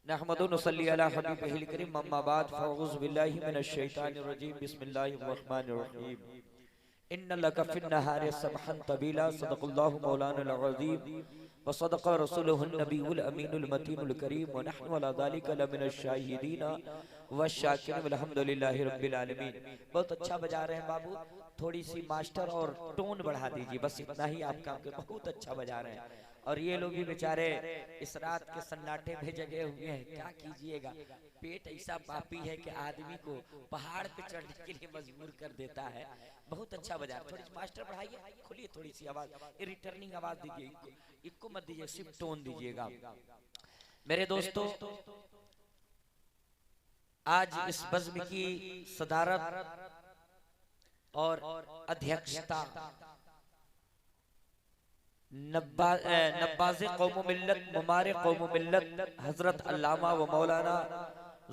नहमदु नसल्ली अला हबीबिहिल करीम अम्मा बाद फअऊज़ु बिल्लाहि मिनश शैतानिर रजीम बिस्मिल्लाहिर रहमानिर रहीम इन्न लका फिन्नहारि सबहन तबीला सदक़ल्लाहु मौलाना अज़ीम व सदक़ रसूलुहुन नबियुल अमीनुल मतीनुल करीम व नहनु अला ज़ालिका लमिनश शाहिदीन व शाकिरीन वल्हम्दुलिल्लाहि रब्बिल आलमीन। बहुत अच्छा बजा रहे हैं बाबू, थोड़ी सी मास्टर और टोन बढ़ा दीजिए, बस इतना ही आप काम के। बहुत अच्छा बजा रहे हैं और ये लोग भी बेचारे इस रात के सन्नाटे में जगे हुए हैं। क्या कीजिएगा, पेट ऐसा पापी है कि आदमी को पहाड़ पे चढ़ने के लिए मजबूर कर देता है। बहुत अच्छा बजा, थोड़ी मास्टर बढ़ाइए, खोलिए थोड़ी सी आवाज, रिटर्निंग आवाज दीजिए, इको मत दीजिए, सिर्फ टोन दीजिएगा। मेरे दोस्तों, आज इस बज़्म की सदारत और अध्यक्षता नब्बाज़े कौम मिल्लत मुमारे कौम मिल्लत हजरत अल्लामा व मौलाना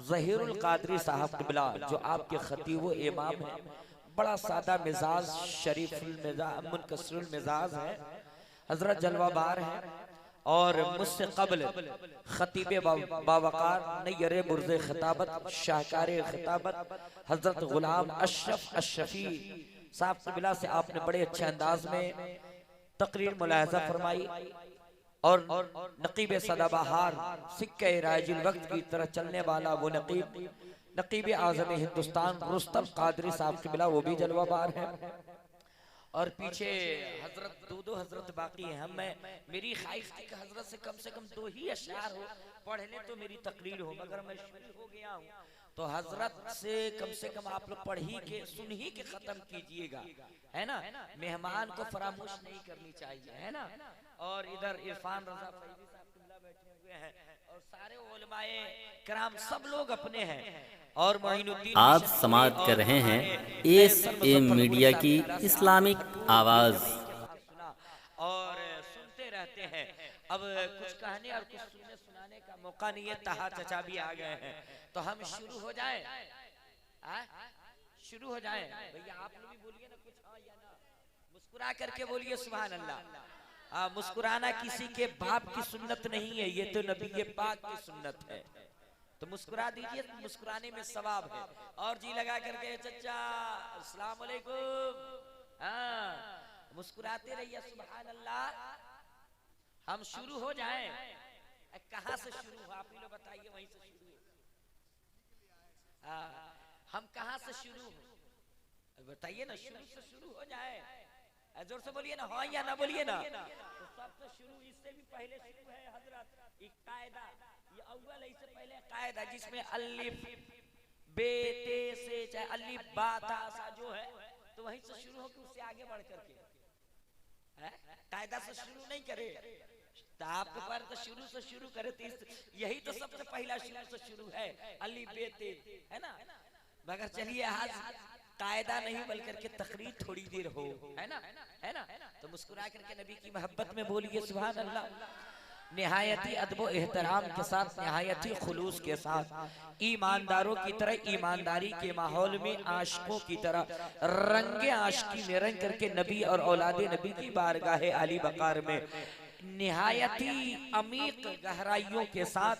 ज़हीरुल क़ादरी साहब क़िबला, जो आपके खतीब व इमाम हैं, बड़ा सादा मिजाज, शरीफुल मिजाज, मुनकसरुल मिजाज है, हजरत जलवाबार हैं और मुझसे क़ब्ल खतीब बावकार नय्यर बुर्ज़े खिताबत शाहकार खिताबत हजरत गुलाम अशरफ अशरफी साहब क़िबला से आपने बड़े अच्छे अंदाज में तकरीर मुलाहजा फरमाई और नकीब सदाबहार सिक्के राजुल वक्त की तरह चलने वाला वो नकीब आज़म हिंदुस्तान रुस्तम कादरी साहब क़िबला, वो भी जलवाबार है। और पीछे हजरत दो हजरत बाकी हैं। मेरी ख्वाहिश थी कि हजरत से कम दो ही अशआर हो, पढ़ ले तो मेरी तकरीर हो, मगर मैं शुरू हो गया हूँ तो हजरत से कम आप लोग पढ़ ही के सुन ही के खत्म कीजिएगा, है ना। मेहमान को फरामोश नहीं करनी चाहिए, है ना। और इधर इरफान रजा फैजी साहब क़िबला बैठे हुए हैं और सारे उलमाए किराम सब लोग अपने हैं। और मोइनुद्दीन आप समाअत कर रहे हैं एसएम मीडिया की इस्लामिक आवाज। और सुनते रहते हैं। अब कुछ कहने और कुछ सुनने सुनाने का मौका नहीं है, ताहा चचा भी आ गए हैं, तो हम शुरू हो जाए। शुरू हो जाए भैया, आप लोग भी बोलिए ना कुछ, हाँ या ना, मुस्कुरा करके बोलिए सुभान अल्लाह। मुस्कुराना किसी के बाप की सुन्नत नहीं है, ये तो नबी पाक की सुन्नत है, तो मुस्कुरा दीजिए, मुस्कुराने में सवाब है। और जी लगा करके चचा अस्सलाम वालेकुम, हाँ मुस्कुराते रहिए सुभान अल्लाह। हम शुरू हो जाएं। कहाँ से शुरू हो आप ही लोग बताइए, वहीं से शुरू हो। हम कहाँ से शुरू हो बताइए ना, शुरू से शुरू हो जाए। जोर से बोलिए ना, हाँ या ना बोलिए ना। तो सबसे शुरू, इससे भी पहले शुरू है हजरत एक कायदा, ये अव्वल इससे पहले कायदा जिसमें अलिफ बेते से चाहे अलिफ बा ता सा जो है, तो वहीं से शुरू हो कि उससे आगे बढ़ करके कायदा से शुरू नहीं करे। तो आपके पर तो शुरू से शुरू करे, तो यही तो सबसे पहला शुरू से शुरू है, अलिफ बेते, है ना। मगर चलिए आज कायदा नहीं बल करके तकरीर थोड़ी देर हो, है ना, है ना। तो मुस्कुरा करके नबी की मोहब्बत में बोलिए सुभान अल्लाह। निहायती अदब एहतराम के साथ, निहायती खुलूस के साथ, ईमानदारों की तरह ईमानदारी के माहौल में आशिकों की तरह रंगे आशिकी में रंग करके नबी और औलादे नबी की बारगाह आली बकार में निहायती अमीक गहराइयों के साथ,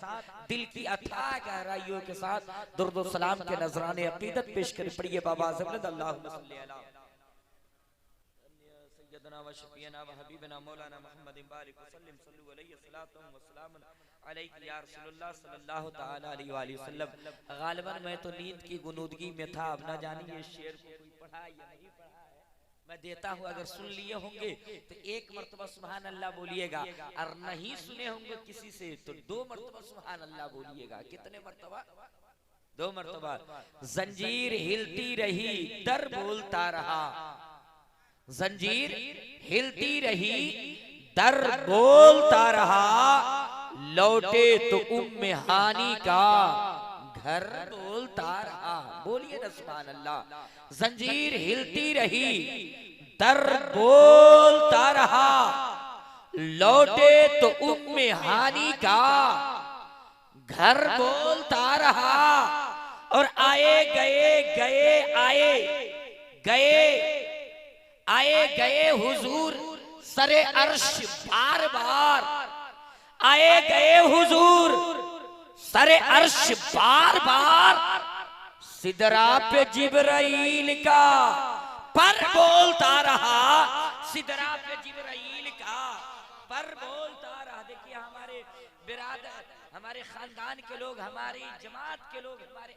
दिल की अथाह गहराइयों के साथ दुर्द व सलाम के नजराने अकीदत पेश कर पड़िए बाबा अल्लाहुम्मा सल्ली अला सय्यदना व शफीना व हबीबना मौलाना मुहम्मद बारिक वसल्लम सल्लल्लाहु अलैहि वसल्लम अलैहि या रसूलुल्लाह सल्लल्लाहु तआला अलैहि वसल्लम। गालिबन मैं तो नींद की गुनूदगी में था, अब ना जानिए ये शेर को कोई पढ़ा या नहीं पढ़ा है, मैं देता हूँ। अगर सुन लिए होंगे तो एक मर्तबा सुभान अल्लाह बोलिएगा, और नहीं सुने होंगे किसी से तो 2 मर्तबा सुभान अल्लाह बोलिएगा। कितने मर्तबा? 2 मर्तबा। जंजीर हिलती रही दर बोलता रहा, जंजीर हिलती रही दर बोलता रहा, लौटे तो उम्मे हानी का घर बोलता रहा। बोलिए ना सुभान अल्लाह। जंजीर हिलती रही दर बोलता रहा, लौटे तो उम्मे हानी का घर बोलता रहा। और आए गए गए आए गए आए गए हुजूर सरे अर्श बार बार, आए गए हुजूर सरे अर्श बार बार सिदरा पे जिब्राइल का पर बोलता रहा, सिदरा पे जिब्राइल का पर बोलता रहा। देखिए हमारे बिरादर, हमारे खानदान के लोग, हमारी जमात के लोग, हमारे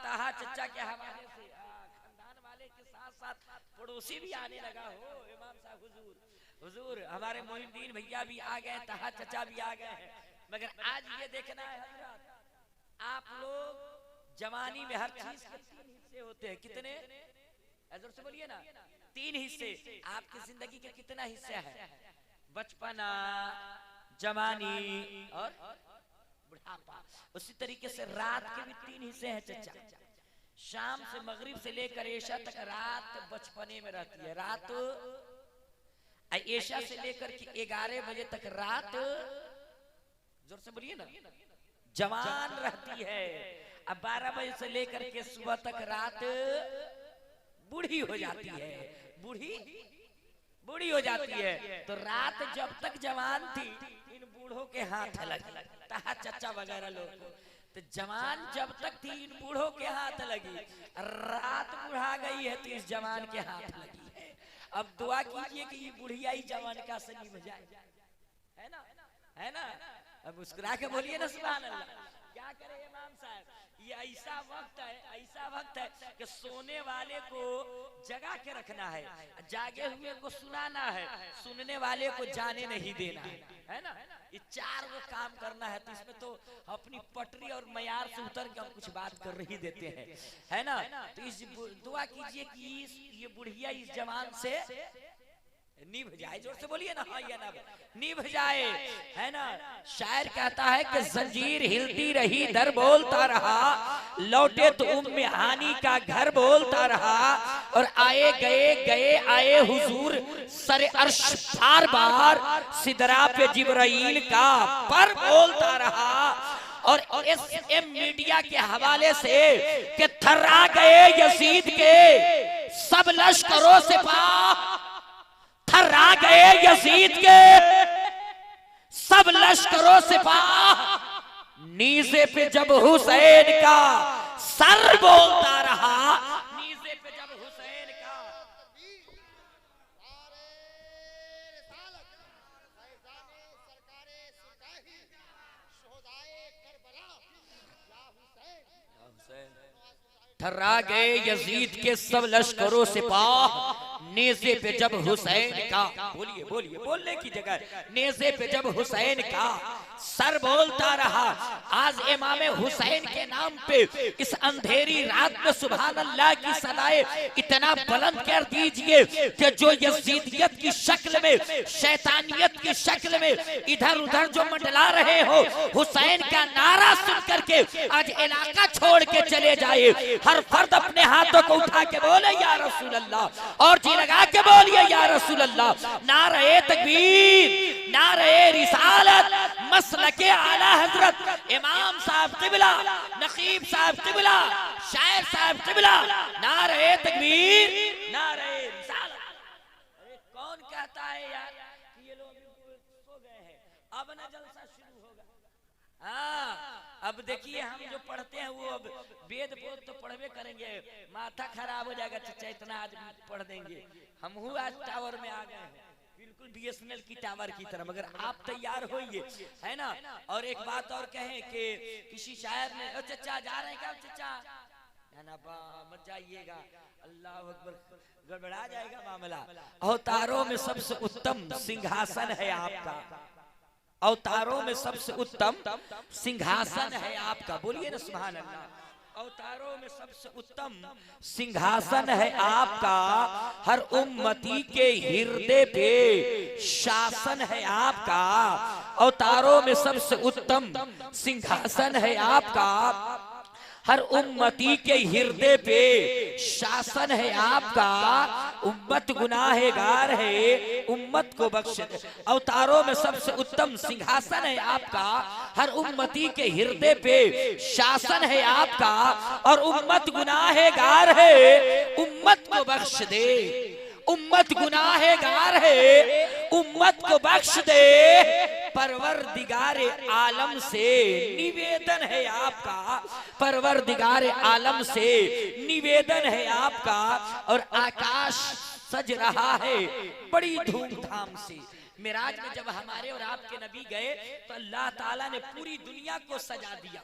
ताहा चचा के हवाले से खानदान वाले के साथ साथ पड़ोसी भी आने लगा हो। इमाम साहब हुजूर, हुजूर हमारे मोहिद्दीन भैया भी आ गए, ताहा चचा भी आ गए हैं। मगर आज ये देखना है हजरत, आप लोग जवानी में हर चीज के 3 हिस्से होते हैं। कितने? जोर से बोलिए ना, 3 हिस्से। आपकी जिंदगी के कितना हिस्सा है? बचपना, जवानी और बुढ़ापा। उसी तरीके से रात के भी 3 हिस्से हैं चचा। शाम से मगरिब से लेकर ऐशा तक रात बचपने में रहती है। रात ऐशा से लेकर के 11 बजे तक रात, जोर से बोलिए ना, जवान रहती है। अब 12 बजे से लेकर के सुबह तक रात बूढ़ी हो जाती है। बूढ़ी हो जाती है। तो रात जब तक जवान थी इन बूढ़ों के हाथ लगी, ताहा चचा वगैरह लोग। तो जवान जब तक थी इन बूढ़ों के हाथ लगी, रात बुढ़ा गई है तो इस जवान के हाथ लगी है। अब दुआ कीजिए कि ये बुढ़िया ही जवान का सनी बजाए, है ना, है ना। अब मुस्कुरा के बोलिए ना सुभान अल्लाह। क्या करे इमाम साहब, ये ऐसा वक्त है कि सोने वाले को जगा के रखना है, जागे हुए को सुनाना है, सुनने वाले को जाने नहीं देना है ना। ये 4 वो काम करना है। तो इसमें तो अपनी पटरी और मयार से उतर के हम कुछ बात कर रही देते हैं, है ना। तो इस दुआ कीजिए कि ये बुढ़िया इस जवान से निभ जाए। जोर से बोलिए ना, हाँ या ना, निभ जाए, है ना। शायर कहता है कि जंजीर हिलती रही दर बोलता रहा, लौटे तो उम्मे हानी का घर बोलता रहा, और आए गए आए हुजूर सरे अर्श बार बार सिदरा पे जिब्राइल का पर बोलता रहा। और SM मीडिया के हवाले से कि थर्रा गए यजीद के सब लश्करों से थर्रा गए यजीद के सब लश्करों से नीज़े पे जब हुसैन का सर बोलता रहा, नीज़े पे जब हुसैन का। थर्रा गए यजीद के सब लश्करों से नेज़े पे जब हुसैन का, बोलिए बोलिए, बोलने की जगह, नेज़े पे जब हुसैन का सर बोलता रहा। आज इमाम हुसैन के नाम पे इस अंधेरी रात में सुभान अल्लाह की सदाए इतना बुलंद कर दीजिए कि जो यजीदियत की शक्ल में, शैतानियत की शक्ल में इधर उधर जो मंडला रहे हो, हुसैन का नारा सुन करके आज इलाका छोड़ के चले जाए। हर फर्द अपने हाथों को उठा के बोले या रसूल अल्लाह, और जी लगा के बोलिए या रसूल अल्लाह। नारे तकबीर, नारे रिसालत, मसलके आला हजरत इमाम साहब किबला, नकीब साहब किबला, शायर साहब किबला, नारे तकबीर, नारे रिसालत। अरे कौन कहता है यार कि ये लोग सो गए हैं, अब ना जलसा शुरू होगा। अब देखिए हम जो पढ़ते हैं वो अब वेद बोध तो पढ़वे करेंगे, माथा खराब हो जाएगा चचा, इतना आज पढ़ देंगे। हम आज टावर में आ गए हैं, बिल्कुल BSNL की टावर की तरह, मगर आप तैयार होइए, है ना। और एक बात और कहें कि किसी शायर ने, ओ चचा जा रहे हैं क्या चचा, ना मत जाइएगा, अल्लाह अकबर, गड़बड़ा जाएगा मामला। अवतारों में सबसे उत्तम सिंहासन है आपका, अवतारों में सबसे उत्तम सिंहासन है आपका, बोलिए ना सुभान अल्लाह। अवतारों में सबसे उत्तम सिंहासन है आपका, हर उम्मती के हृदय पे शासन है आपका। अवतारों में सबसे उत्तम सिंहासन है आपका, हर उम्मती के हृदय पे शासन है आपका। उम्मत गुनाहगार है, उम्मत को बख्श। अवतारों में सबसे उत्तम सिंहासन है आपका, हर उम्मती के हृदय पे शासन है आपका। और उम्मत गुनाहगार है, उम्मत को बख्श दे, उम्मत गुनाहगार है, उम्मत को बख्श दे। परवरदिगार आलम से निवेदन है आपका, परवरदिगार आलम से निवेदन है आपका। और आकाश सज रहा है बड़ी धूमधाम से। मिराज में जब हमारे और आपके नबी गए तो अल्लाह ताला ने पूरी दुनिया को सजा दिया।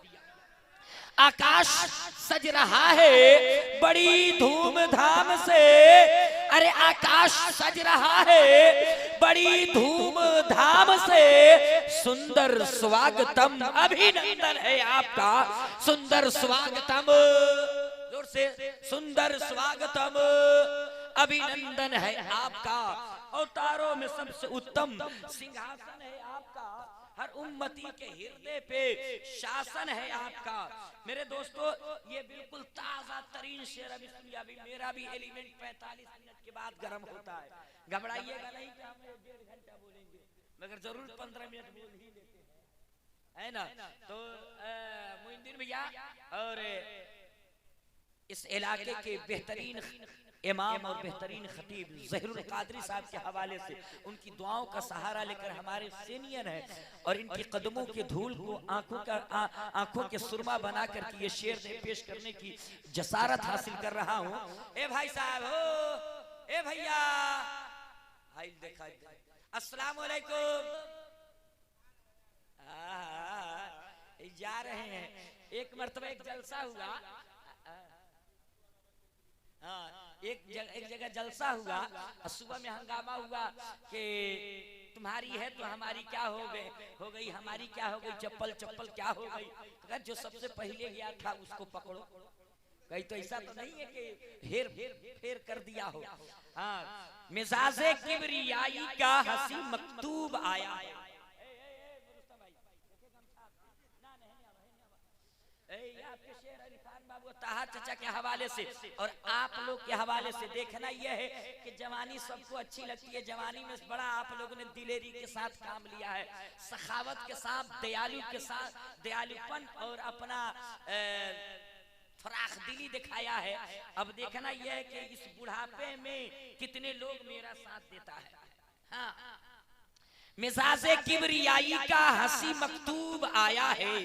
आकाश सज रहा है बड़ी धूमधाम से, अरे आकाश सज रहा है बड़ी धूमधाम से। सुंदर स्वागतम अभिनंदन है आपका, सुंदर स्वागतम, जोर से, सुंदर स्वागतम अभिनंदन है आपका। अवतारों में सबसे उत्तम सिंहासन है आपका, हर उम्मती के हृदय पे शासन है आपका। मेरे दोस्तों, ये बिल्कुल ताजा तरीन शेर अभी मेरा भी एलिमेंट 45 मिनट के बाद गर्म होता है। घबराइएगा नहीं कि हम 1.5 घंटा बोलेंगे, मगर जरूर 15 मिनट बोल ही लेते हैं, है ना। तो मोइनुद्दीन भैया और इस इलाके के बेहतरीन इमाम और बेहतरीन खतीब ज़हीरुल कादरी साहब के हवाले से उनकी दुआओं का सहारा लेकर हमारे सीनियर हैं और इनकी कदमों के धूल को आंखों के सुरमा बनाकर के ये शेर पेश करने की जसारत हासिल कर रहा हूँ। ए भाई साहब हो, ए भैया, भाई देखा, अस्सलाम वालेकुम। जा रहे हैं, एक मर्तबा एक जलसा हुआ, एक जगह जलसा हुआ, सुबह में हंगामा हुआ कि तुम्हारी है तो हमारी क्या हो गई, हमारी क्या हो गई, चप्पल चप्पल क्या हो गई। तो जो सबसे पहले गया था उसको पकड़ो। कहीं तो ऐसा तो नहीं है कि हेर फेर कर दिया हो। हाँ, मिजाजे किबरियाई का हसी मकतूब आया है। ताहा चचा के हवाले से और आप लोग के हवाले से देखना यह है कि जवानी सबको अच्छी लगती है। जवानी में बड़ा आप लोगों ने दिलेरी के साथ काम लिया है, सखावत के साथ, दयालु के साथ, दयालुपन और अपना फराख दिली दिखाया है। अब देखना यह है कि इस बुढ़ापे में कितने लोग मेरा साथ देता है। हाँ, मिजाजे किबरियाई का हंसी मकतूब आया है,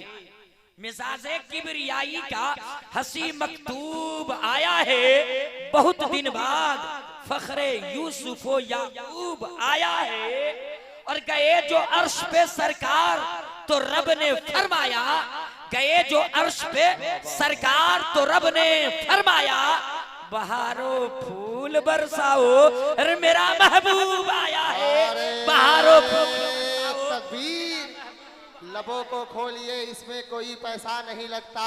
मिजाजे किबरियाई का हंसी मकतूब आया है। बहुत दिन बाद फखरे यूसुफ व याकूब आया है। और गए जो अर्श पे सरकार तो रब ने फरमाया, गए जो अर्श पे सरकार तो रब ने फरमाया, बहारो फूल बरसाओ, अरे मेरा महबूब आया है। बहारो फूल लबों को खोलिए, इसमें कोई पैसा नहीं लगता,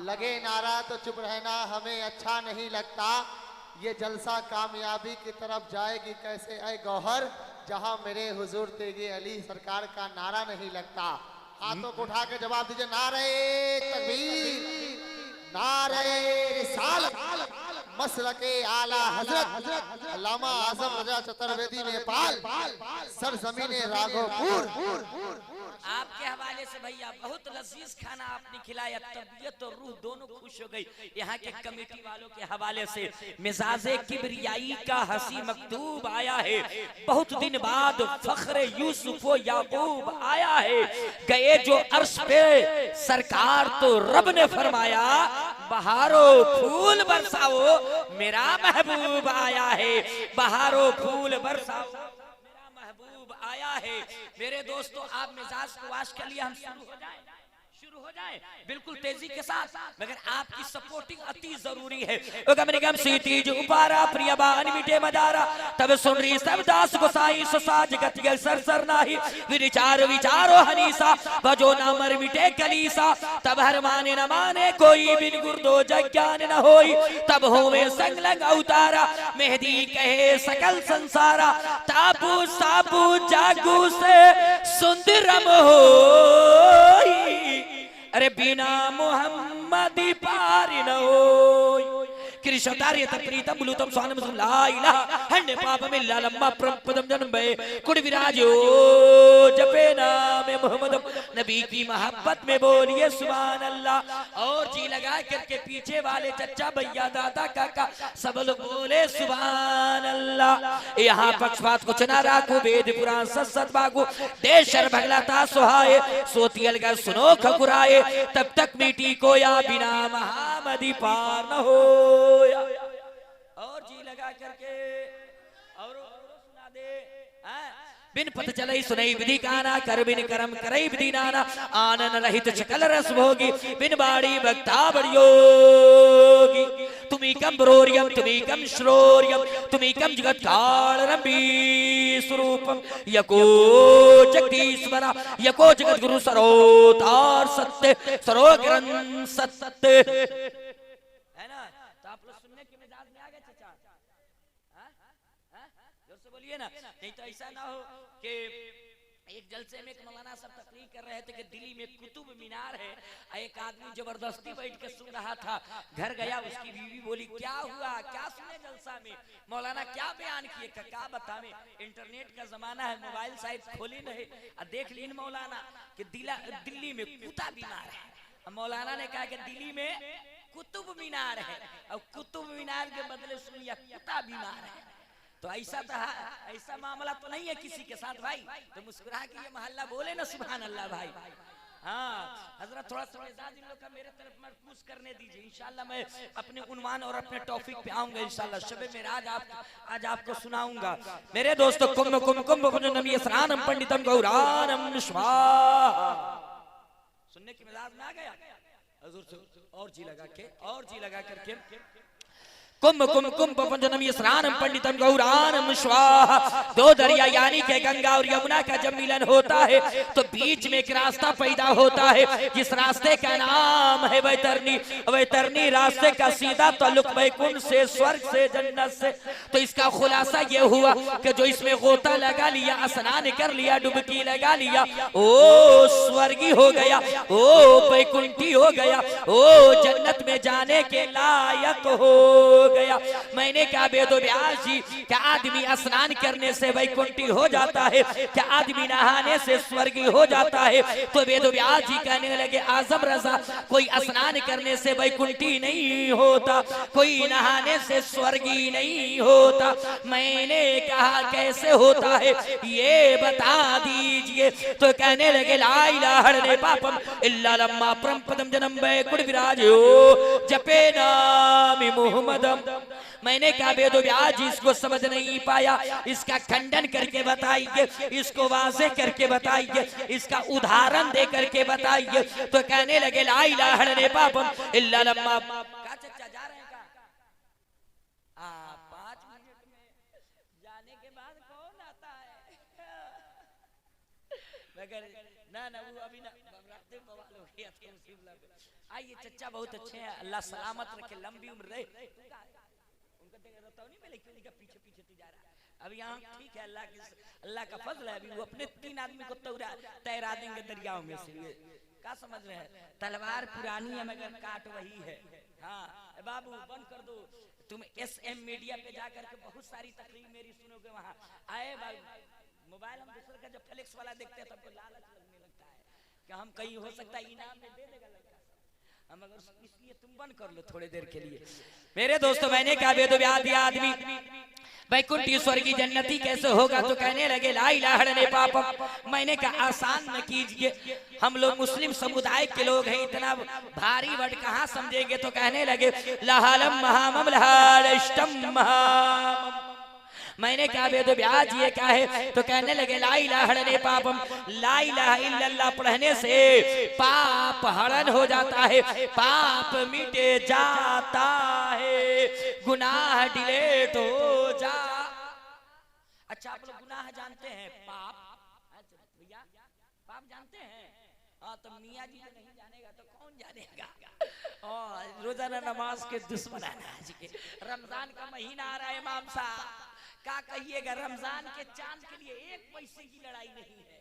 लगे नारा तो चुप रहना हमें अच्छा नहीं लगता। ये जलसा कामयाबी की तरफ जाएगी कैसे ऐ गौहर, जहां मेरे हुजूर तेगे अली सरकार का नारा नहीं लगता। हाथों को उठा के जवाब दीजिए, नारे तकबीर, नारे रिसालत, मसलके आला हजरत अल्लामा आजम रजा चतुर्वेदी नेपाल, सरजमीने राघोपुर। आपके हवाले से भैया बहुत लजीज खाना आपने खिलाया, तबीयत और रूह दोनों खुश हो गई। यहाँ के कमेटी वालों के हवाले से मिजाजे किबरियाई का हंसी मकतूब आया है। बहुत दिन बाद फखरे यूसुफ व याकूब आया है। गए जो अर्श पे सरकार तो रब ने फरमाया, बहारो फूल बरसाओ, मेरा महबूब आया है। बहारो फूल बरसाओ, मेरा महबूब आया है। मेरे दोस्तों, आप मिजाज को वाश कर लिया, हम शुरू हो जाए बिल्कुल तेजी के साथ, मगर आपकी सपोर्टिंग अति जरूरी है। गम सीतीज उपारा प्रियबान मिटे मदारा, तब सुन रही सब दास गोसाई साज गतिगल सर नाही, विचार विचारो हनीसा, भजो ना मर मिटे कलीसा, तब हर माने न माने कोई, बिन गुरदो ज्ञान न होई, तब होवे संग लग अवतारा, मेहदी कहे सकल संसारा, ताबू साबू जागू से सुंदरम होई, अरे बिना मोहम्मदी पार न होई। कृष्णतार्यत प्रीतम बुलुतम स्वानम ला इलाहा हन्ने पापम इल्ला लम्मा परमपदम जन्मे कुड़ विराजो जपे नाम मोहम्मद नबी की मोहब्बत में बोलिए सुभान अल्लाह। और जी लगा करके पीछे वाले चचा भैया दादा काका सब लोग बोले सुभान अल्लाह। यहाँ पक्षपात कुछ ना राखो, वेद पुराण सत बागो, देशर भगलाता सुहाए, सोती अलगा सुनो खकुराए, तब तक मीठी को या बिना महामदी पार न हो। और जी लगा करके और सुना दे बिन पथ चलई सुनई विधि गाना, कर बिन करम करई विधि नाना, आनन रहित सकल रस भोगी, बिन बाड़ी भक्ता बड़ियोगी। तुम्ही कम ब्रोरियम तुम्ही कम श्रोरियम तुम्ही कम जगत कालरंबी स्वरूपम, यको जगदीश्वरा यको जगत गुरु सरोतार सत्य सरोग्रन सत्य। है ना? तो आप लोग सुनने के मिजाज में आ गए चाचा? जोर से बोलिए ना, नहीं तो ऐसा ना हो कि एक जलसे में मौलाना सब तकरीर कर रहे थे कि दिल्ली में कुतुब मीनार है, एक आदमी जबरदस्ती बैठ के सुन रहा था, घर गया उसकी बीवी बोली क्या हुआ क्या सुने जलसा में, मौलाना क्या बयान किए, क्या बतावे, इंटरनेट का जमाना है, मोबाइल साइट खोली नहीं और देख लीन मौलाना कि दिल्ली में कुत्ता बीमार है। मौलाना ने कहा कि दिल्ली में कुतुब मीनार है और कुतुब मीनार के बदले सुनिए कुत्ता बीमार है। तो ऐसा मामला तो नहीं है किसी के साथ भाई, तो मुस्कुरा के ये मोहल्ला बोले ना सुभान अल्लाह भाई। हाँ हजरत थोड़ा सा इन लोग का मेरे तरफ मरकूज करने दीजिए, इंशाल्लाह मैं अपने उन्वान और अपने टॉपिक पे आऊंगा इंशाल्लाह। शबे मेराज आज आपको सुनाऊंगा मेरे दोस्तों। कुंभ कुंभ कुंभ नबी स्नानम पंडितम गौरानम स्वाहा। सुनने की मिजाज में आ गया हजूर से और जी लगा करके कुंभ कुंभ कुंभ पंचनमी स्नानम पंडितम गौरानम स्वाहा। दो दरिया यानी के गंगा और यमुना का जब मिलन होता है तो बीच में एक रास्ता पैदा होता है, जिस रास्ते का नाम है वैतरणी। वैतरणी रास्ते का सीधा ताल्लुक वैकुंठ से, स्वर्ग से, जन्नत से। तो इसका खुलासा ये हुआ कि जो इसमें गोता लगा लिया, स्नान कर लिया, डुबकी लगा लिया, ओ स्वर्गी हो गया, ओ वैकुंठी हो गया, ओ जन्नत में जाने के लायक हो गया। मैंने कहा वेदो व्यास जी क्या आदमी स्नान करने से वैकुंठी हो जाता है, क्या आदमी नहाने से स्वर्गी हो जाता है? तो वेदो व्यास जी कहने लगे आजम रजा कोई स्नान करने से वैकुंठी नहीं होता, कोई नहाने से स्वर्गी नहीं होता। मैंने कहा कैसे होता है ये बता दीजिए। तो कहने लगे ला इलाहा इल्लल्लाह पापम इल्ला लम्मा परमपदम जन्म वैकुंठ विराजो जपे नाम मोहम्मदम। मैंने कहा वेदो व्यास जी इसको समझ नहीं पाया, इसका खंडन करके बताइए, इसको वाज़े करके बताइए, इसका उदाहरण दे करके बताइए। तो कहने लगे ला इलाहा इल्लल्लाह पापम इल्ला लम्मा। का चचा जा रहे हैं का? 5 मिनट में जाने के बाद कौन आता है? मगर ना वो अभी ना रास्ते बवाल हो गया था मुसीबत पे। आइए चचा बहुत अच्छे हैं, अल्लाह सलामत रखे, लंबी उम्र रहे। उनका देख रोता नहीं मिले क्यों नहीं पीछे पीछे तू जा रहा है। अब यहाँ ठीक है अल्लाह का फजल है, अभी वो अपने 3 आदमी को तैरा देंगे दरियाओं में से। क्या समझ रहे हैं? तलवार पुरानी है मगर काट वही है। हाँ बाबू बंद कर दो, तुम SM मीडिया पे जाकर के बहुत सारी तकरीर मेरी सुनोगे। वहाँ आए बाबू मोबाइल हम दूसरे का जब फ्लेक्स वाला देखते हैं तब लालच लगने लगता है कि हम कहीं हो सकता है इनाम में दे देगा लड़का, हम अगर इसलिए तुम बंद कर लो थोड़ी देर के लिए। मेरे दोस्तों मैंने कहा वेदो व्यास आदमी वैकुंठी स्वर्गी जन्नती कैसे होगा? तो कहने लगे ला इलाहा इल्लल्लाह पापम। मैंने कहा आसान न कीजिए, हम लोग मुस्लिम समुदाय के लोग हैं, इतना भारी वर्ड कहाँ समझेंगे? तो कहने लगे लहालम महामम लहालष्टम महामम। मैंने कहा वेदो व्यास ये क्या है? तो कहने लगे ला इलाहा इल्लल्लाह पापम। ला इलाहा इल्लल्लाह पढ़ने से पाप हरण हो जाता है, पाप मिटे जाता है, गुनाह डिलीट हो जा। अच्छा आप लोग गुनाह जानते हैं? पाप भैया पाप जानते हैं? हाँ तो मियाँ जी नहीं जानेगा तो कौन जानेगा? और रोजाना नमाज के दुश्मन है। रमजान का महीना आ रहा है, इमाम साहब क्या कहिएगा? रमजान के चांद के लिए 1 पैसे की लड़ाई नहीं है।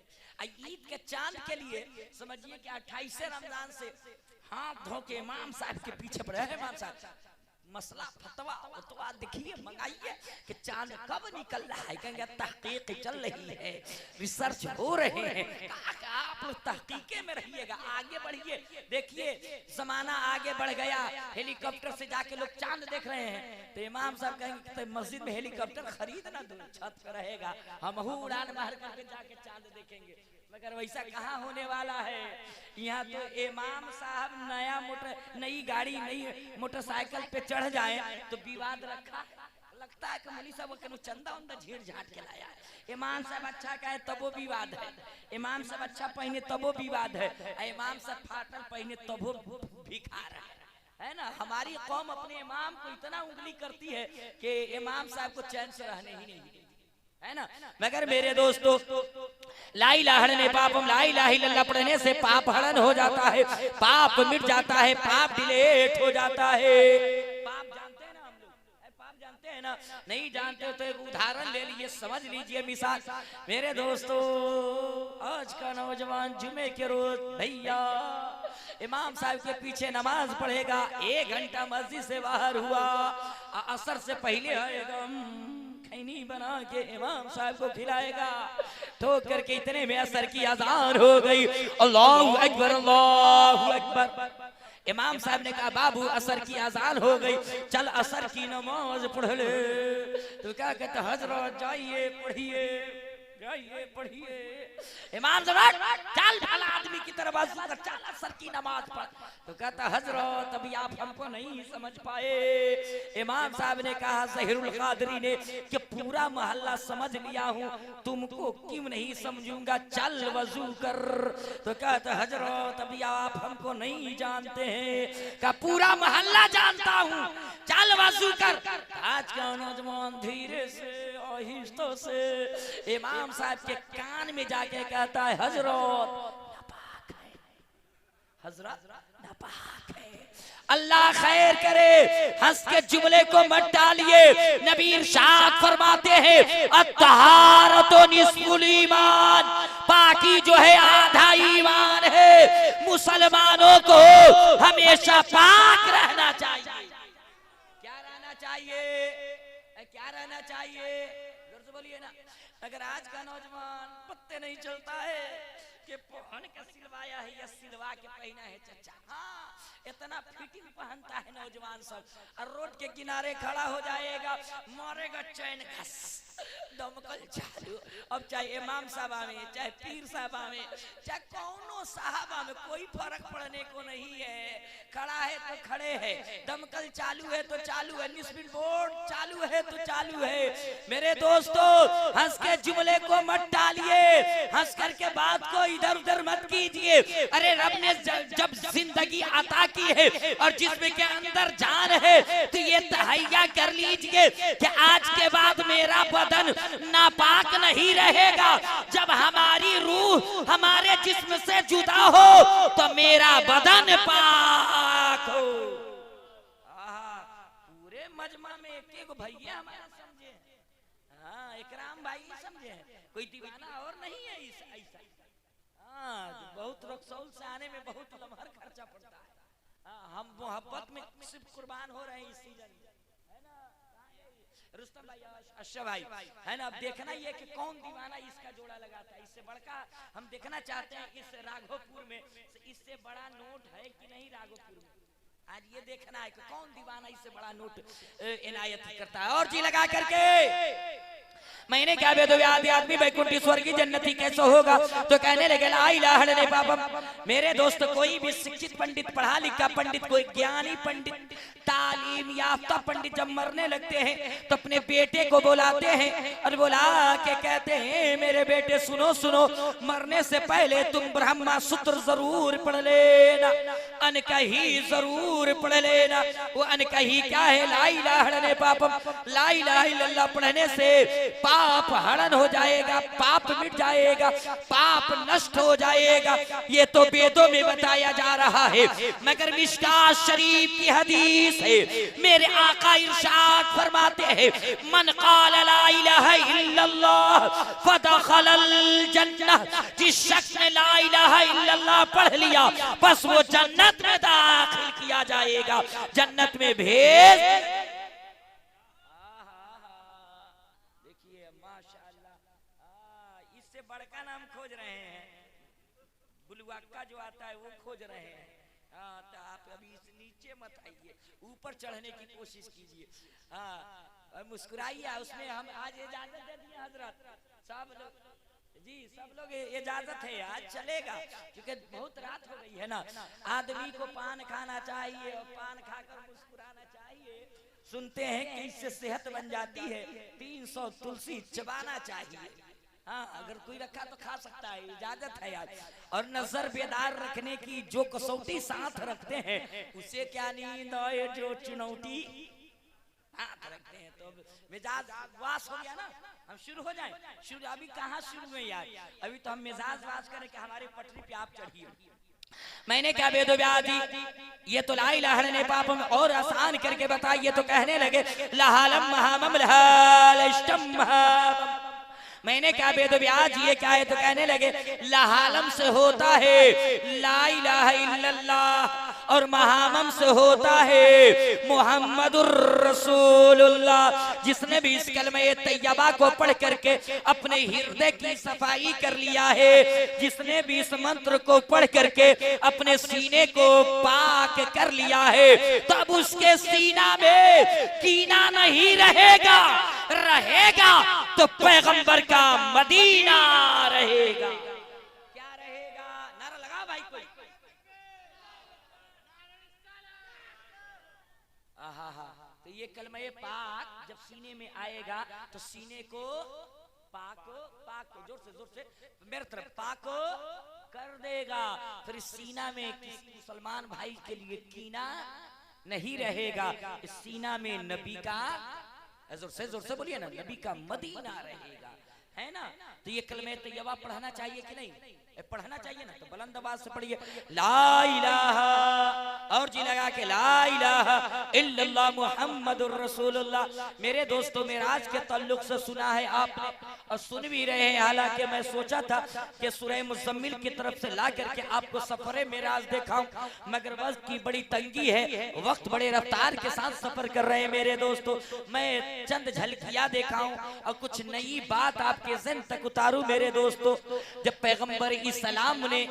ईद के चांद के लिए समझिए कि 28 रमजान से हाथ धो के इमाम साहब के पीछे पड़े हैं। इमाम साहब मसला फतवा उतवा देखिए मंगाइए कि चांद कब निकल रहा है, कहेंगे तहकीक चल रही है, रिसर्च हो रहे हैं। आप लोग तहकीके में रहिएगा, आगे बढ़िए। देखिए जमाना आगे बढ़ गया, हेलीकॉप्टर से जाके लोग चांद देख रहे हैं। तो इमाम साहब कहेंगे तो मस्जिद में हेलीकॉप्टर खरीदना दो, छत पर रहेगा, हम उड़ान मार करके जाके चांद देखेंगे। मगर वैसा कहाँ होने वाला है। यहाँ तो इमाम साहब नई गाड़ी नई मोटरसाइकिल पे चढ़ जाए तो विवाद रखा, लगता है कि मौलवी साहब के चंदा उंदा झीड़ झाट के लाया। इमाम साहब अच्छा कहे तबो विवाद है, इमाम साहब अच्छा पहने तबो विवाद है, इमाम साहब फाटल पहने तबो भिखार है ना। हमारी कौम अपने इमाम को इतना उंगली करती है कि इमाम साहब को चैन से रहने ही नहीं है ना। मगर मेरे दोस्तों ला इलाहा इल्लल्लाह पापम ला इलाहा इल्लल्लाह पढ़ने से पाप हरण हो जाता है, पाप मिट जाता है, पाप डिलीट हो जाता है। पाप जानते हैं ना हम लोग, पाप जानते हैं ना, नहीं जानते तो एक उदाहरण ले लीजिए, समझ लीजिए मिसाल। मेरे दोस्तों आज का नौजवान जुमे के रोज भैया इमाम साहब के पीछे नमाज पढ़ेगा, 1 घंटा मस्जिद से बाहर हुआ, असर से पहले आएगा, खैनी बना के इमाम साहब को खिलाएगा, ठोक करके इतने में असर की अज़ान हो गई, अल्लाहु अकबर अल्लाहु अकबर। इमाम साहब ने कहा बाबू असर की अज़ान हो गई, चल असर की नमाज पढ़ ले। तो क्या कहते हजरत जाइए पढ़िए, जाइए पढ़िए। इमाम साहब चल भला आदमी की तरह वज़ू कर, चल असर की नमाज पढ़। तो कहता हजरत अभी आप हमको नहीं समझ पाए। इमाम साहब ने कहा ज़हीरुल क़ादरी ने कि पूरा मोहल्ला समझ लिया हूँ, तुमको क्यों नहीं समझूंगा, चल वज़ू कर। तो कहता हजरत अभी आप हमको नहीं जानते हैं, का पूरा मोहल्ला जानता हूँ, चल वज़ू कर। आज का नौजवान धीरे से आहिस्ता से इमाम साहब के कान में जाके कहता है हजरत नापाक है, हजरत नापाक है, अल्लाह खैर करे। हंस के जुमले को मत डालिए, नबी इरशाद फरमाते हैं अत्तहारतो निस्फुल ईमान, पाकी जो है आधा ईमान है। मुसलमानों को हमेशा पाक रहना चाहिए। क्या रहना चाहिए, क्या रहना चाहिए, जोर से बोलिए ना। अगर आज का नौजवान पत्ते नहीं चलता है कि पहन के सिलवाया है या सिलवा के पहना है चचा, हाँ इतना फिटिंग पहनता है नौजवान सब, और रोड के किनारे खड़ा हो जाएगा, मारेगा चैन घस, दमकल चालू। अब चाहे इमाम साहबा में, चाहे पीर साहबा में, चाहे कौनो साहबा में, कोई फर्क पड़ने को नहीं है। खड़ा है तो खड़े है, दमकल चालू है तो चालू है, स्पीड बोर्ड चालू है तो चालू है। मेरे दोस्तों हंस के जुमले को मत डालिए, हंस करके बात को इधर उधर मत कीजिए। अरे रब ने जब जिंदगी अता की है और जिसमें के अंदर जान है, तो ये तहैया कर लीजिए कि आज के बाद मेरा बदन नापाक नहीं रहेगा। जब हमारी रूह हमारे जिस्म से जुदा हो तो मेरा बदन पाक हो। पूरे मजमा में एक भैया हमारा समझे, हाँ इकराम भाई समझे, कोई दीवाना और नहीं है ऐसा। हाँ बहुत रक्सौल से आने में बहुत लम्हर खर्चा पड़ता है। हम मोहब्बत में सिर्फ कुर्बान हो रहे हैं इस सीजन, है ना रुस्तम भाई, अशरफ भाई, है ना। अब देखना ये कि कौन दीवाना इसका जोड़ा लगाता है। इससे बड़का हम देखना चाहते हैं इस राघोपुर में, इससे बड़ा नोट है कि नहीं राघोपुर में। आज ये देखना है कि कौन दीवाना इससे बड़ा नोट इनायत करता है। और जी लगा करके मैंने क्या आदमी वैकुंठी स्वर्गी जन्नती कैसे होगा, तो कहने लगे ला इलाहा इल्लल्लाह पापम। मेरे दोस्त कोई भी शिक्षित पंडित, पढ़ा लिखा पंडित, कोई ज्ञानी पंडित, तालीम याफ्ता पंडित जब मरने लगते हैं तो अपने बेटे को बुलाते हैं और बुला के कहते हैं मेरे बेटे सुनो सुनो, मरने से पहले तुम ब्रह्मा सूत्र जरूर पढ़ लेना, अनकही जरूर पढ़ लेना। वो अनकही क्या है, ला इलाहा इल्लल्लाह पापम। ला इलाहा इल्लल्लाह पढ़ने से पाप हरण हो जाएगा, पाप मिट जाएगा, पाप नष्ट हो जाएगा। ये तो वेदों में बताया जा रहा है, मगर मिशकात शरीफ की हदीस है, मेरे आका इरशाद फरमाते हैं, मन क़ाल ला इलाहा इल्लल्लाह फदखलल जन्नह, जिस शख्स ने ला इलाहा इल्लल्लाह पढ़ लिया बस वो जन्नत में दाखिल किया जाएगा, जन्नत में भेज। देखिए माशाअल्लाह, इससे बड़का नाम खोज रहे हैं, बुलवाक्का जो आता है वो खोज रहे हैं। हाँ, तो आप अभी इस नीचे मत आइए, ऊपर चढ़ने की कोशिश कीजिए। हाँ, मुस्कुराइए। उसमें हम आज इजाजत दे दिए हजरत, सब लोग जी, सब लोग इजाजत है, आज चलेगा, क्योंकि बहुत रात हो गई है ना। आदमी को पान खाना चाहिए और पान खाकर मुस्कुराना चाहिए। सुनते हैं कि इससे सेहत बन जाती है, 300 तुलसी चबाना चाहिए। हाँ, अगर कोई रखा तो खा सकता है, इजाजत है आज। और नजर बेदार रखने की जो कसौटी साथ रखते हैं उसे क्या नींद आए जो चुनौती हाथ रखते हैं। तो मिजाज वास हो गया ना, हम शुरू हो जाएं। शुरू अभी कहाँ शुरू में यार, अभी तो हम मिजाज वास करें कि हमारी पटरी पे आप चढ़िए। मैंने क्या बेदो ब्याजी, ये तो ला इलाहा ने पाप में और आसान करके बताइए तो कहने लगे लहालम महामम लहालष्टम। मैंने क्या बेदो ब्याज ये क्या है तो कहने लगे लहालम से होता है ला इलाहा इल्लल्लाह और महामम से होता है मुहम्मदुर रसूलुल्लाह। जिसने भी इस कलमे तैयबा को पढ़ करके अपने हृदय की सफाई कर लिया है, जिसने भी इस मंत्र को पढ़ करके अपने सीने को पाक कर लिया है, तब उसके सीना में कीना नहीं रहेगा, रहेगा तो पैगंबर का मदीना रहेगा। क्या रहेगा? नारा लगा भाई कोई। तो ये कलमे पाक जब सीने में आएगा तो सीने को पाक जोर से मेरे तरफ पाक कर देगा। फिर सीना में किसी मुसलमान भाई के लिए कीना नहीं रहेगा, इस सीना में नबी का, जोर से बोलिए ना, नबी का मदीना रहेगा, है ना। तो ये कलमे तैयबा पढ़ना चाहिए कि नहीं? पढ़ना चाहिए ना, तो बुलंद आवाज से पढ़िए ला इलाहा, और जी लगा के ला इलाहा इल्लल्लाह मुहम्मदुर रसूलुल्लाह। मेरे दोस्तों, मेराज के ताल्लुक से सुना है आपने और सुन भी रहे हैं। हालांकि मैं सोचा था कि सूरह मुज़म्मिल की तरफ से ला करके आपको सफरे मेराज दिखाऊं, मगर वक्त की बड़ी तंगी है, वक्त बड़े रफ्तार के साथ सफर कर रहे हैं मेरे दोस्तों। मैं चंद झलकियां दिखाऊं और कुछ नई बात आपके ज़हन तक उतारूं मेरे दोस्तों। जब पैगंबर इस्लाम ने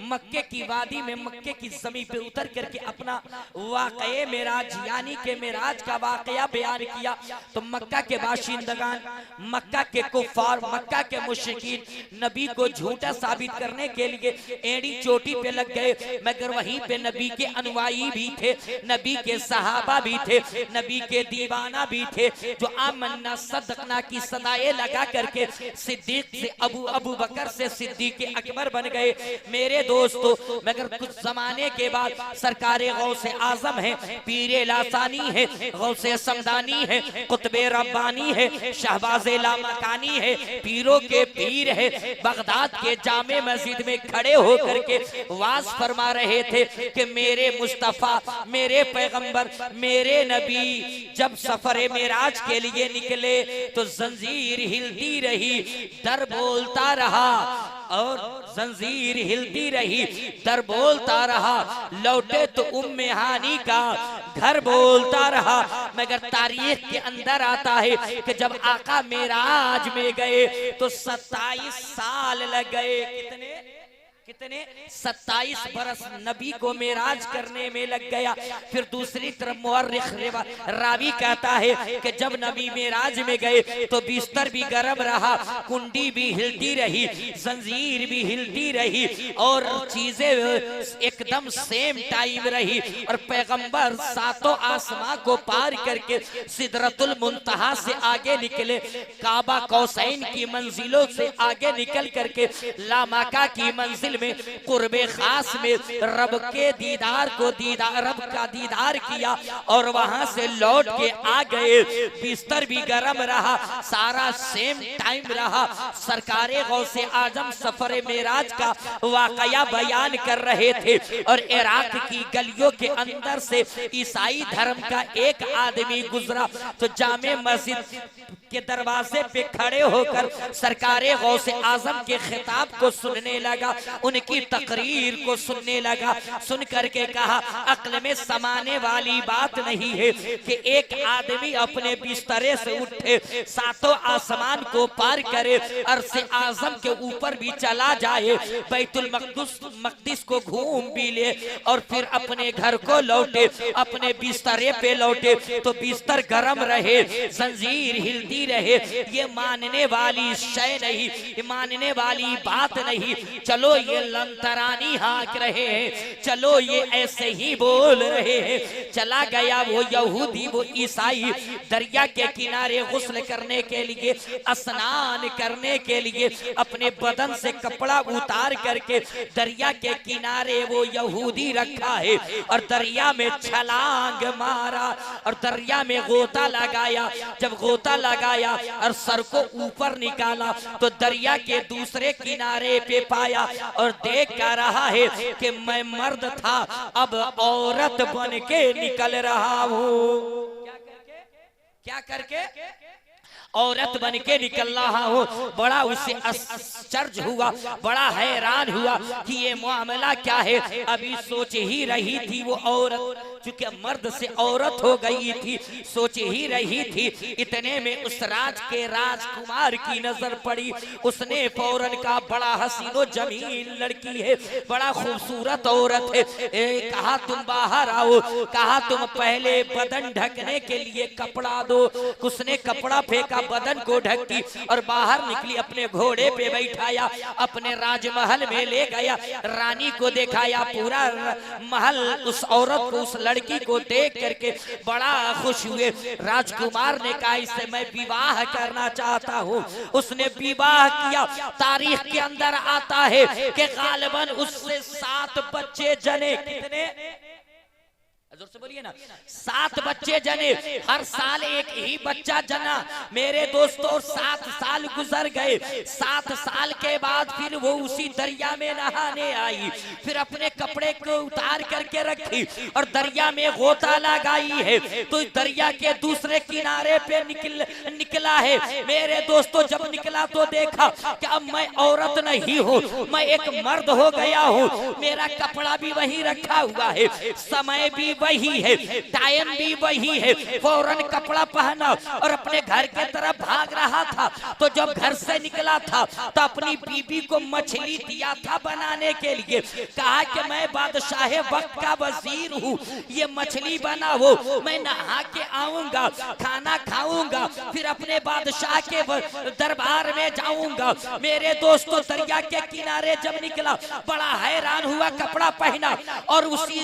मक्के की वादी में, मक्के की ज़मीन पे उतर करके अपना वाक़या मेराज यानी के मेराज का वाक़या बयान किया, तो मक्का के बाशिंदगान, मक्का के कुफ़ार, मक्का के मुशरिकीन नबी को झूठा साबित करने के लिए एड़ी चोटी पे लग गए। मगर वहीं पे नबी के अनुयायी भी थे, नबी के सहाबा भी थे, नबी के दीवाना भी थे, जो आमन्ना सदकना की सदाएं लगा करके सिद्दीक से अबू बकर से सिद्दीक अकबर बन गए मेरे दोस्तों। मगर कुछ जमाने के बाद सरकारे गौसे आजम है, पीरे लासानी है, गौसे समदानी है, कुतबे रब्बानी है, शहबाजे लामकानी है, पीरों के पीर है, बगदाद के जामे मस्जिद में खड़े होकर के वाज फरमा रहे थे कि मेरे मुस्तफा, मेरे पैगंबर, मेरे नबी जब सफरे मेराज के लिए निकले तो जंजीर हिलती रही, दर बोलता रहा, और जंजीर हिलती रही, दर बोलता रहा, लौटे तो उम्मे हानी का घर बोलता रहा। मगर तारीख के अंदर आता है कि जब आका मेराज में गए तो 27 साल लग गए। कितने 27 बरस नबी को मेराज करने में लग गया। फिर दूसरी तरफ मुअर्रिख रावी कहता है कि जब नबी मेराज में गए तो बिस्तर भी गर्म रहा, कुंडी भी हिलती रही, जंजीर भी हिलती रही, और चीजें एकदम सेम टाइम रही। और पैगंबर सातों आसमां को पार करके सिदरतुल मुंतहा से आगे निकले, काबा कौसैन की मंजिलों से आगे निकल करके लामाका की मंजिल मंजिल में कुर्बे खास में रब के दीदार को रब का दीदार किया और वहां से लौट के आ गए। बिस्तर भी गर्म रहा, सारा सेम टाइम रहा। सरकारे गौसे आजम सफर मेराज का वाकया बयान कर रहे थे और इराक की गलियों के अंदर से ईसाई धर्म का एक आदमी गुजरा तो जामे मस्जिद के दरवाजे पे खड़े होकर सरकारे गौसे आजम के खिताब को सुनने लगा, उनकी तकरीर को सुनने लगा। सुन करके कहा, अक्ल में समाने वाली बात नहीं है कि एक आदमी अपने बिस्तरे से उठे, सातों आसमान को पार करे, अर्श आजम के ऊपर भी चला जाए, बैतुल मक़दिस को घूम भी ले और फिर अपने घर को लौटे, अपने बिस्तरे पे लौटे तो बिस्तर गर्म रहे, जंजीर हिलती रहे। ये मानने वाली शय नहीं, ये मानने वाली बात नहीं। चलो ये लंतरानी हाँक रहे हैं, चलो ये ऐसे ही बोल रहे हैं। चला गया वो यहूदी, वो ईसाई दरिया के किनारे गुस्ल करने के लिए, स्नान करने के लिए अपने बदन से कपड़ा उतार करके दरिया के किनारे वो यहूदी रखा है और दरिया में छलांग मारा और दरिया में गोता लगाया। जब गोता लगाया और सर को ऊपर निकाला तो दरिया के दूसरे किनारे पे पाया और देख कर रहा है कि मैं मर्द था, अब औरत बन के निकल रहा हूँ। क्या करके औरत बन के निकल रहा हूँ। बड़ा उसे आश्चर्य हुआ, बड़ा हैरान हुआ कि ये मामला क्या है। अभी सोच ही रही थी वो औरत, चूंकि मर्द से औरत हो गई थी, सोच ही रही थी। इतने में उस राज के राजकुमार की नजर पड़ी। उसने फौरन कहा, बड़ा हसीनो जमीन लड़की है, बड़ा खूबसूरत औरत है, कहा तुम बाहर आओ, कहा तुम पहले बदन ढकने के लिए कपड़ा दो। उसने कपड़ा फेंका, बदन को ढकी और बाहर निकली, अपने घोड़े पे बैठाया, अपने राजमहल में ले गया, रानी को दिखाया। पूरा महल उस औरत को, उस लड़की को देख करके बड़ा खुश हुए। राजकुमार ने कहा, इससे मैं विवाह करना चाहता हूँ। उसने विवाह किया। तारीख के अंदर आता है कि गालिबन उससे 7 बच्चे जने। कितने? जोर से बोलिए ना, 7 बच्चे जने। हर साल एक ही बच्चा जना। मेरे दोस्तों 7 साल गुजर गए। 7 साल के बाद फिर वो उसी दरिया में नहाने आई, फिर अपने कपड़े को उतार करके रखी और दरिया में गोता लगाई है तो दरिया के दूसरे किनारे पे निकला है। मेरे दोस्तों जब निकला तो देखा कि अब मैं औरत नहीं हूँ, मैं एक मर्द हो गया हूँ। मेरा कपड़ा भी वही रखा हुआ है, समय भी वही है, टाइम भी वही है। फौरन कपड़ा पहना और अपने घर के तरफ भाग रहा था। तो जब घर से निकला था तो अपनी बीबी को मछली दिया था बनाने के लिए, कहा कि मैं बादशाह वक्त का वजीर हूँ, ये मछली बनाओ, मैं नहा के आऊंगा, खाना खाऊंगा, फिर अपने बादशाह के दरबार में जाऊंगा। मेरे दोस्तों दरिया के किनारे जब निकला बड़ा हैरान हुआ, कपड़ा पहना और उसी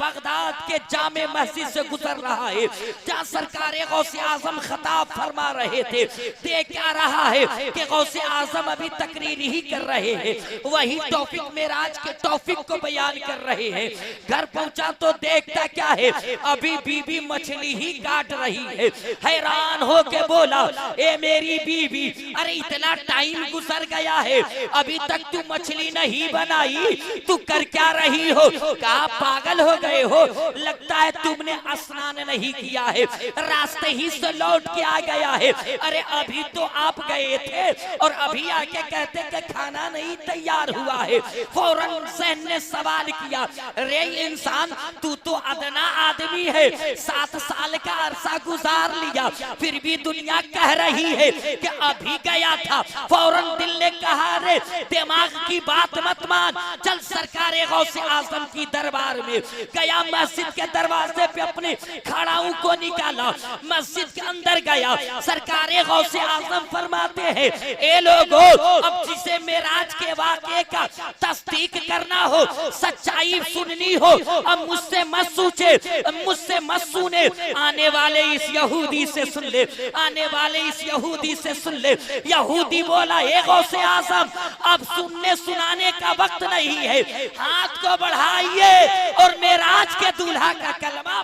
बगदाद के जामे मस्जिद से गुजर रहा है जहाँ सरकारे गौसे आजम खिताब फरमा रहे थे। देख क्या रहा है कि गौसे आजम अभी तकरीर ही कर रहे हैं, वही तौफीक मेराज के तौफीक को बयान कर रहे हैं। घर पहुंचा तो देखता क्या है, अभी बीबी मछली ही काट रही है। हैरान हो के बोला, ए मेरी बीबी, अरे इतना टाइम गुजर गया है, अभी तक तू मछली नहीं बनाई, तू कर क्या रही हो? कहा पागल हो गए हो, लगता है तुमने स्नान नहीं किया है, रास्ते ही से लौट के आ गया है। अरे अभी तो आप गए थे और अभी आके कहते कि खाना नहीं तैयार हुआ है। फौरन ज़हन ने सवाल किया, रे इंसान, तू तो अदना आदमी है, 7 साल का अरसा गुजार लिया, फिर भी दुनिया कह रही है कि अभी गया था। फौरन दिल ने कहा, रे दिमाग की बात मत मान, चल सरकारे गौसे आजम की दरबार में गया। मस्जिद के दरवाजे पे अपने खड़ाऊ को निकाला, मस्जिद के अंदर गया। सरकारे गौसे आजम फरमाते हैं, ए लोगों, अब जिसे मेराज के वाक़े का तस्दीक करना हो, सच्चाई सुननी हो, अब मुझसे मत सूचे, मुझसे मत सुने, आने वाले इस यहूदी से सुन ले, आने वाले इस यहूदी से सुन ले। यहूदी बोला, ए गौसे आजम, अब सुनने सुनाने का वक्त नहीं है, हाथ को बढ़ाइए और मेराज के दूल्हा का कलमा